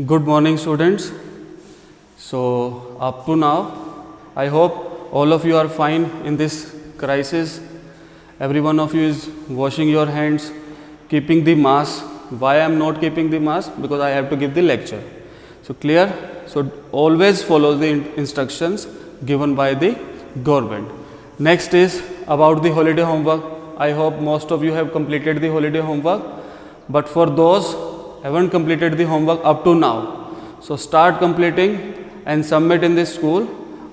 Good morning, students. So, up to now, I hope all of you are fine in this crisis. Every one of you is washing your hands, keeping the mask. Why I am not keeping the mask? Because I have to give the lecture. So, clear? So, always follow the instructions given by the government. Next is about the holiday homework. I hope most of you have completed the holiday homework. But for those haven't completed the homework up to now, so start completing and submit in the school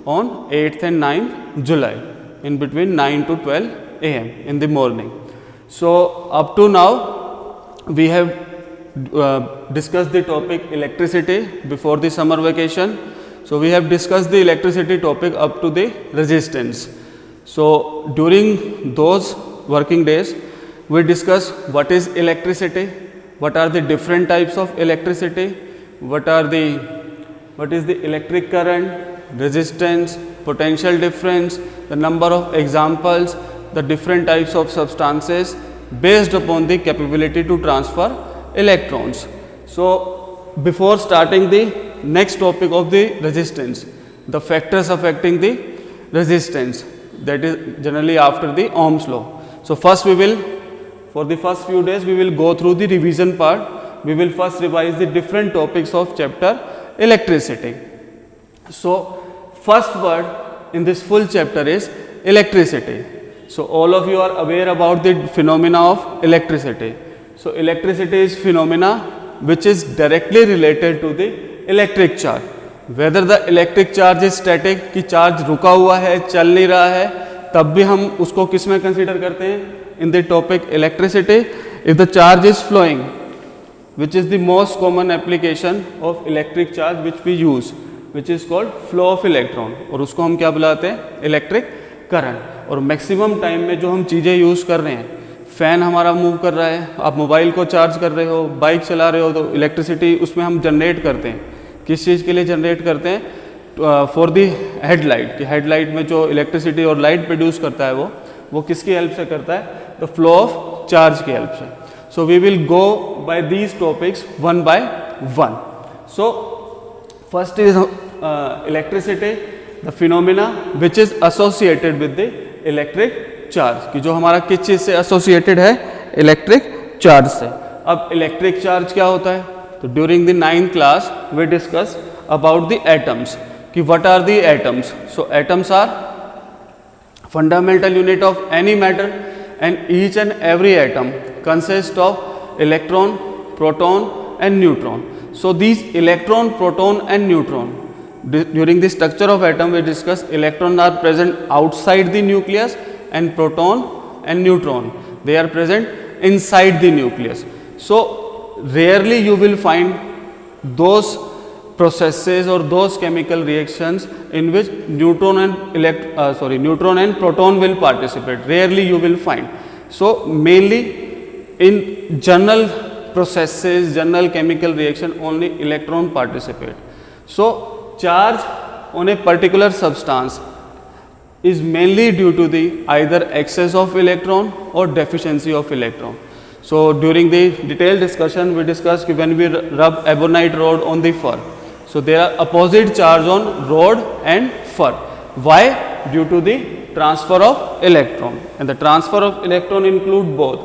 on 8th and 9th July in between 9 to 12 am in the morning. So up to now we have discussed the topic electricity before the summer vacation. So we have discussed the electricity topic up to the resistance. So during those working days we discuss what is electricity, what are the different types of electricity, what is the electric current, resistance, potential difference, the number of examples, the different types of substances based upon the capability to transfer electrons. So before starting the next topic of the resistance, the factors affecting the resistance, that is generally after the Ohm's law. So first for the first few days we will go through the revision part. We will first revise the different topics of chapter electricity. So first word in this full chapter is electricity. So all of you are aware about the phenomena of electricity. So electricity is phenomena which is directly related to the electric charge. Whether the electric charge is static, कि charge रुका हुआ है, चल नहीं रहा है, तब भी हम उसको किस में कंसीडर करते हैं? In the topic electricity. If the charge is flowing, which is the most common application of electric charge which we use, which is called flow of electron, और उसको हम क्या बुलाते हैं? Electric current. और मैक्सिमम टाइम में जो हम चीज़ें यूज़ कर रहे हैं, फ़ैन हमारा मूव कर रहा है, आप मोबाइल को चार्ज कर रहे हो, बाइक चला रहे हो, तो इलेक्ट्रिसिटी उसमें हम जनरेट करते हैं. किस चीज़ के लिए जनरेट करते हैं? For the headlight. कि हेडलाइट में जो इलेक्ट्रिसिटी और लाइट प्रोड्यूस करता है वो किसकी हेल्प से करता है? द फ्लो ऑफ चार्ज की हेल्प से. So we will go by these topics one by one. So first is electricity, the phenomena which is associated with the electric charge. कि जो हमारा किस चीज़ से एसोसिएटेड है? इलेक्ट्रिक चार्ज से. अब इलेक्ट्रिक चार्ज क्या होता है? तो during the 9th class we discuss about the atoms. कि what are the atoms? So atoms are fundamental unit of any matter, and each and every atom consists of electron, proton and neutron. So these electron, proton and neutron, during the structure of atom we discuss electron are present outside the nucleus and proton and neutron, they are present inside the nucleus. So rarely you will find those processes or those chemical reactions in which neutron and proton will participate. Rarely you will find. So mainly in general processes, general chemical reaction, only electron participate. So charge on a particular substance is mainly due to the either excess of electron or deficiency of electron. So during the detailed discussion we discussed when we rub ebonite rod on the fur, so there are opposite charge on rod and fur. Why? Due to the transfer of electron, and the transfer of electron include both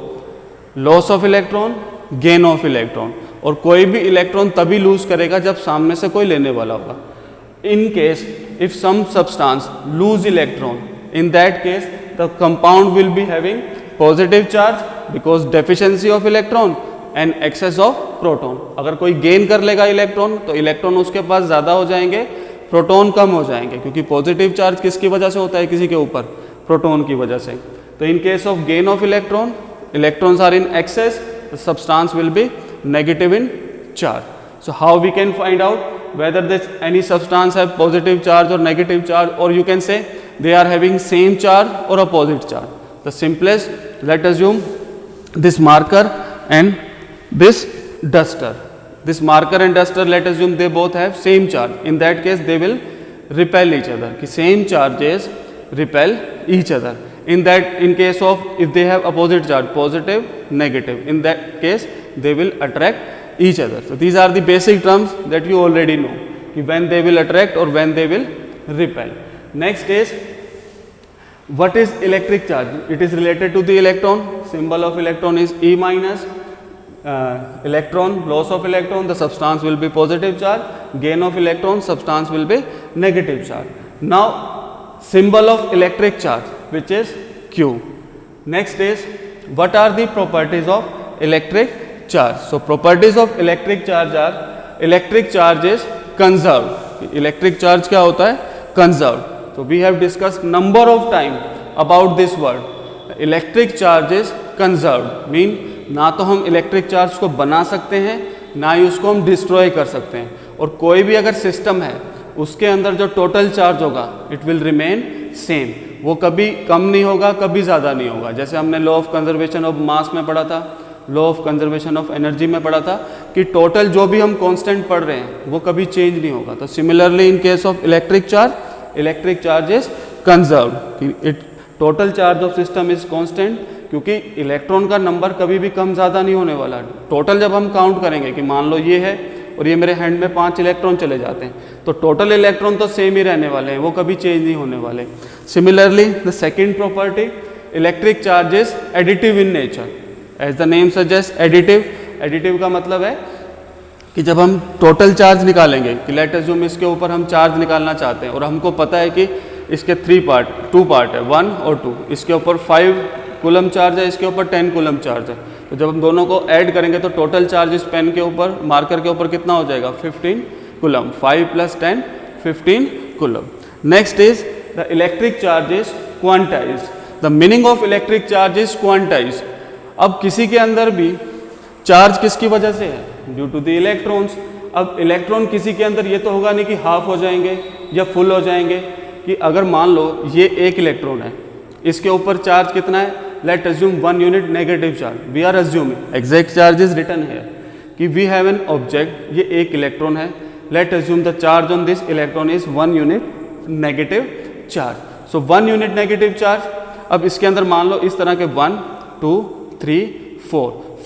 loss of electron, gain of electron. और कोई भी electron तभी loose करेगा जब सामने से कोई लेने वाला होगा. In case if some substance lose electron, in that case the compound will be having positive charge because deficiency of electron and excess of proton. अगर कोई गेन कर लेगा इलेक्ट्रॉन तो इलेक्ट्रॉन उसके पास ज़्यादा हो जाएंगे, प्रोटॉन कम हो जाएंगे, क्योंकि पॉजिटिव चार्ज किसकी वजह से होता है किसी के ऊपर? प्रोटॉन की वजह से. तो in case of gain of electron, electrons are in excess, the substance will be negative in charge. So how we can find out whether this any substance have positive charge or negative charge, or you can say they are having same charge or opposite charge? The simplest, let us assume this marker and this duster. This marker and duster, let us assume they both have same charge. In that case they will repel each other. कि same charges repel each other. In case of if they have opposite charge, positive, negative, in that case they will attract each other. So these are the basic terms that you already know, when they will attract or when they will repel. Next is, what is electric charge? It is related to the electron. Symbol of electron is E minus. Electron, loss of electron, the substance will be positive charge. Gain of electron, substance will be negative charge. Now, symbol of electric charge, which is Q. Next is, what are the properties of electric charge? So, properties of electric charge are, electric charge is conserved. Electric charge क्या होता है? Conserved. So, we have discussed number of time about this word. Electric charge is conserved. Mean ना तो हम electric charge को बना सकते हैं, ना ही उसको हम डिस्ट्रॉय कर सकते हैं. और कोई भी अगर सिस्टम है, उसके अंदर जो टोटल चार्ज होगा, इट विल रिमेन सेम. वो कभी कम नहीं होगा, कभी ज़्यादा नहीं होगा. जैसे हमने law of conservation of mass में पढ़ा था, law of conservation of energy में पढ़ा था कि टोटल जो भी हम कांस्टेंट पढ़ रहे हैं वो कभी चेंज नहीं होगा. तो similarly in case of electric charge is conserved. It total charge of system is constant, क्योंकि इलेक्ट्रॉन का नंबर कभी भी कम ज़्यादा नहीं होने वाला. टोटल जब हम काउंट करेंगे कि मान लो ये है और ये मेरे हैंड में 5 इलेक्ट्रॉन चले जाते हैं, तो टोटल इलेक्ट्रॉन तो सेम ही रहने वाले हैं, वो कभी चेंज नहीं होने वाले. Similarly the second property, electric charge is additive in nature. As the name suggest, additive. Additive का मतलब है कि जब हम टोटल चार्ज निकालेंगे, कि लेट अज्यूम इसके ऊपर हम चार्ज निकालना चाहते हैं और हमको पता है कि इसके 2 पार्ट है, 1 और 2. इसके ऊपर 5 कूलम चार्ज है, इसके ऊपर 10 कूलम चार्ज है. तो जब हम दोनों को ऐड करेंगे तो टोटल चार्ज इस पेन के ऊपर, मार्कर के ऊपर कितना हो जाएगा? 15 coulomb. 5 + 10 15 coulomb. Next is the electric charge is quantized. The meaning of electric charge is quantized. अब किसी के अंदर भी चार्ज किसकी वजह से है? Due to the electrons. अब इलेक्ट्रॉन किसी के अंदर ये तो होगा नहीं कि हाफ हो जाएंगे या फुल हो जाएंगे. कि अगर मान लो ये 1 इलेक्ट्रॉन है, इसके ऊपर चार्ज कितना है? Let assume 1 unit negative charge. We are assuming, exact charge is written here, कि वी हैव एन ऑब्जेक्ट, ये 1 इलेक्ट्रॉन है. Let assume the charge on this electron is 1 unit negative charge. So 1 unit negative charge. अब इसके अंदर मान लो इस तरह के 1 2 3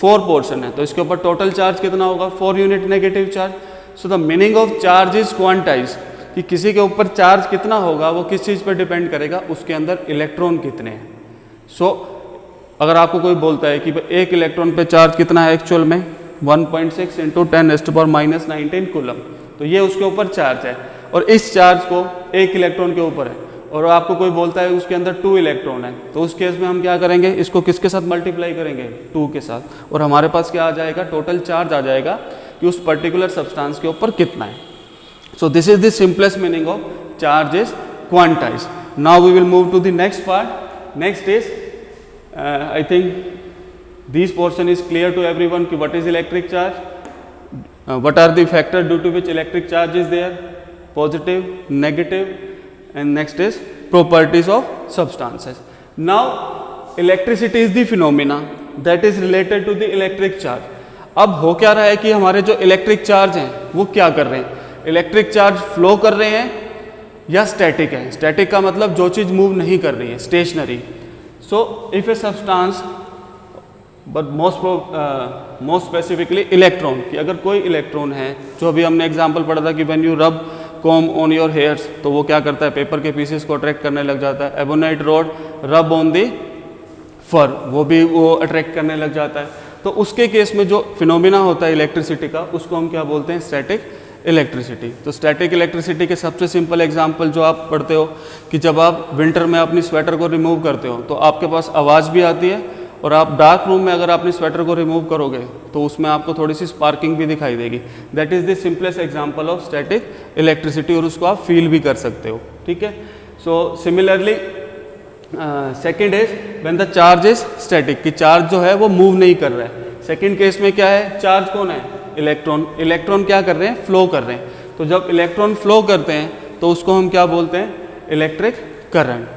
4 पोर्शन है, तो इसके ऊपर टोटल चार्ज कितना होगा? 4 unit negative charge. So the meaning of charge is quantize, कि किसी के ऊपर चार्ज कितना होगा वो किस चीज़ पर डिपेंड करेगा? उसके अंदर इलेक्ट्रॉन कितने हैं. सो अगर आपको कोई बोलता है कि 1 इलेक्ट्रॉन पे चार्ज कितना है एक्चुअल में? 1.6 × 10⁻⁻19 कूलम. तो ये उसके ऊपर चार्ज है, और इस चार्ज को 1 इलेक्ट्रॉन के ऊपर है, और आपको कोई बोलता है उसके अंदर 2 इलेक्ट्रॉन है, तो उस केस में हम क्या करेंगे? इसको किसके साथ मल्टीप्लाई करेंगे? 2 के साथ. और हमारे पास क्या आ जाएगा? टोटल चार्ज आ जाएगा कि उस पर्टिकुलर सब्सटेंस के ऊपर कितना है. So this is the simplest meaning of charge is quantized. Now we will move to the next part. Next is, I think this portion is clear to everyone कि what is electric charge, what are the factors due to which electric charge is there, positive, negative, and next is properties of substances. Now electricity is the phenomena that is related to the electric charge. अब हो क्या रहा है कि हमारे जो electric charge हैं वो क्या कर रहे हैं? इलेक्ट्रिक चार्ज फ्लो कर रहे हैं या स्टैटिक है? स्टैटिक का मतलब जो चीज़ मूव नहीं कर रही है, stationary. So if a substance, but most specifically electron, कि अगर कोई इलेक्ट्रॉन है, जो अभी हमने एग्जांपल पढ़ा था कि when you rub com on your hairs, तो वो क्या करता है? पेपर के पीसेस को अट्रैक्ट करने लग जाता है. Ebonite rod rub on the fur, वो अट्रैक्ट करने लग जाता है. तो उसके केस में जो फिनोमिना होता है इलेक्ट्रिसिटी का, उसको हम क्या बोलते हैं? Static electricity. तो स्टैटिक इलेक्ट्रिसिटी के सबसे सिंपल एग्जांपल जो आप पढ़ते हो कि जब आप विंटर में अपनी स्वेटर को रिमूव करते हो तो आपके पास आवाज़ भी आती है, और आप डार्क रूम में अगर अपनी स्वेटर को रिमूव करोगे तो उसमें आपको थोड़ी सी स्पार्किंग भी दिखाई देगी. That is the simplest example of static electricity, और उसको आप फील भी कर सकते हो. ठीक है. So similarly second is when the charge is static, कि चार्ज जो है वो मूव नहीं कर रहा है. सेकेंड केस में क्या है? चार्ज कौन है? इलेक्ट्रॉन. इलेक्ट्रॉन क्या कर रहे हैं? फ्लो कर रहे हैं. तो जब इलेक्ट्रॉन फ्लो करते हैं तो उसको हम क्या बोलते हैं? Electric current.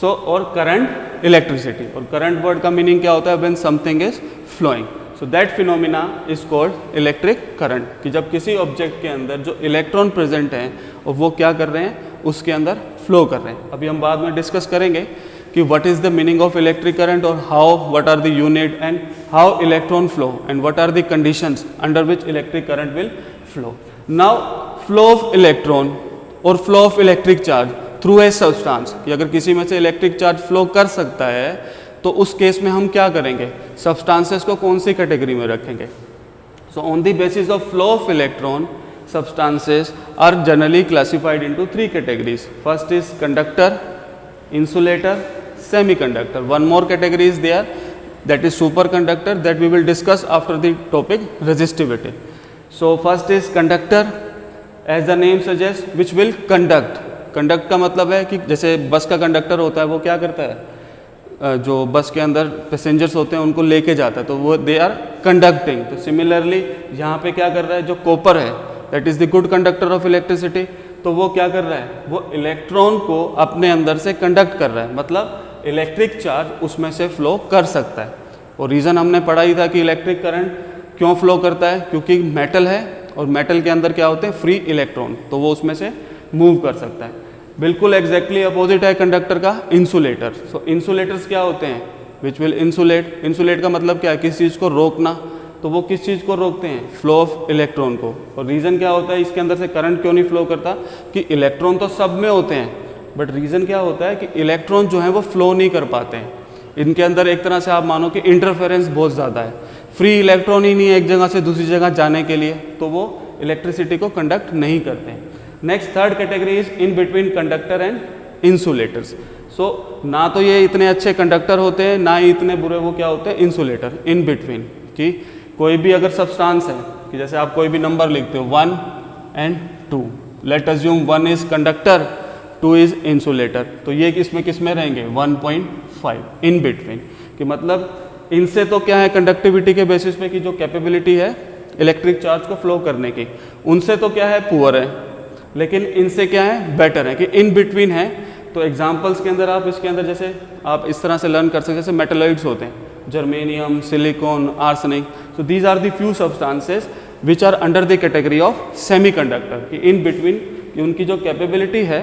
सो और करंट इलेक्ट्रिसिटी. और करंट वर्ड का मीनिंग क्या होता है? When something is flowing. So that phenomena is called electric current, कि जब किसी ऑब्जेक्ट के अंदर जो इलेक्ट्रॉन प्रेजेंट हैं और वो क्या कर रहे हैं? उसके अंदर फ्लो कर रहे हैं. अभी हम बाद में डिस्कस करेंगे कि what is the meaning of electric current और how what are the unit and how electron flow and what are the conditions under which electric current will flow. Now flow of electron और flow of electric charge through a substance, कि अगर किसी में से electric charge flow कर सकता है तो उस केस में हम क्या करेंगे, सब्सटेंसेस को कौन सी कैटेगरी में रखेंगे. So on the basis of flow of electron, substances are generally classified into three categories. First is conductor, insulator, semiconductor. One more category is there, that is superconductor, that we will discuss after the topic resistivity. So first is conductor, as the name suggests, which will conduct. conduct का मतलब है कि जैसे बस का conductor होता है वो क्या करता है, जो बस के अंदर पैसेंजर्स होते हैं उनको लेके जाता है, तो वो दे आर कंडक्टिंग. तो सिमिलरली यहाँ पे क्या कर रहा है, जो कॉपर है that is the good conductor of electricity, तो वो क्या कर रहा है, वो इलेक्ट्रॉन को अपने अंदर से कंडक्ट कर रहा है, मतलब इलेक्ट्रिक चार्ज उसमें से फ्लो कर सकता है. और रीज़न हमने पढ़ा ही था कि इलेक्ट्रिक करंट क्यों फ्लो करता है, क्योंकि मेटल है और मेटल के अंदर क्या होते हैं, फ्री इलेक्ट्रॉन, तो वो उसमें से मूव कर सकता है. बिल्कुल एग्जैक्टली अपोजिट है कंडक्टर का इंसुलेटर. सो इंसुलेटर्स क्या होते हैं, विच विल इंसुलेट. इंसुलेट का मतलब क्या है, किसी चीज़ को रोकना, तो वो किस चीज़ को रोकते हैं, फ्लो ऑफ इलेक्ट्रॉन को. और रीज़न क्या होता है, इसके अंदर से करंट क्यों नहीं फ्लो करता, कि इलेक्ट्रॉन तो सब में होते हैं, बट रीज़न क्या होता है कि इलेक्ट्रॉन जो है वो फ्लो नहीं कर पाते हैं. इनके अंदर एक तरह से आप मानो कि इंटरफेरेंस बहुत ज़्यादा है, फ्री इलेक्ट्रॉन ही नहीं है एक जगह से दूसरी जगह जाने के लिए, तो वो इलेक्ट्रिसिटी को कंडक्ट नहीं करते हैं. Next third category is in between conductor and insulators. So ना तो ये इतने अच्छे कंडक्टर होते हैं, ना ही इतने बुरे वो क्या होते हैं, इंसुलेटर. इन बिटवीन, कि कोई भी अगर सब्सटेंस है, कि जैसे आप कोई भी नंबर लिखते हो 1 and 2, late assume 1 is conductor, 2 is insulator, तो ये किस में रहेंगे, 1.5 इन बिटवीन. कि मतलब इनसे तो क्या है, कंडक्टिविटी के बेसिस पे की जो कैपेबिलिटी है इलेक्ट्रिक चार्ज को फ्लो करने की, उनसे तो क्या है, पुअर है, लेकिन इनसे क्या है, बेटर है, कि इन बिटवीन है. तो एग्जाम्पल्स के अंदर आप इसके अंदर जैसे आप इस तरह से लर्न कर सकते, जैसे मेटलॉइड्स होते हैं, germanium, silicon, arsenic. So these are the few substances which are under the category of semiconductor, कि इन बिटवीन उनकी जो कैपेबिलिटी है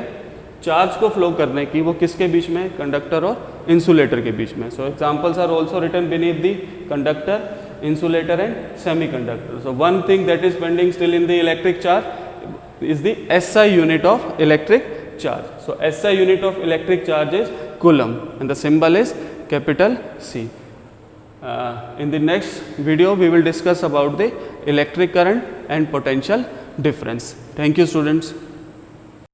चार्ज को फ्लो करने की, वो किसके बीच में, कंडक्टर और इंसुलेटर के बीच में. So examples are also written beneath the conductor, insulator and semiconductor. So one thing that is pending still in the electric charge is the SI unit of electric charge. So SI unit of electric charge is coulomb and the symbol is capital C. In the next video we will discuss about the electric current and potential difference. Thank you students.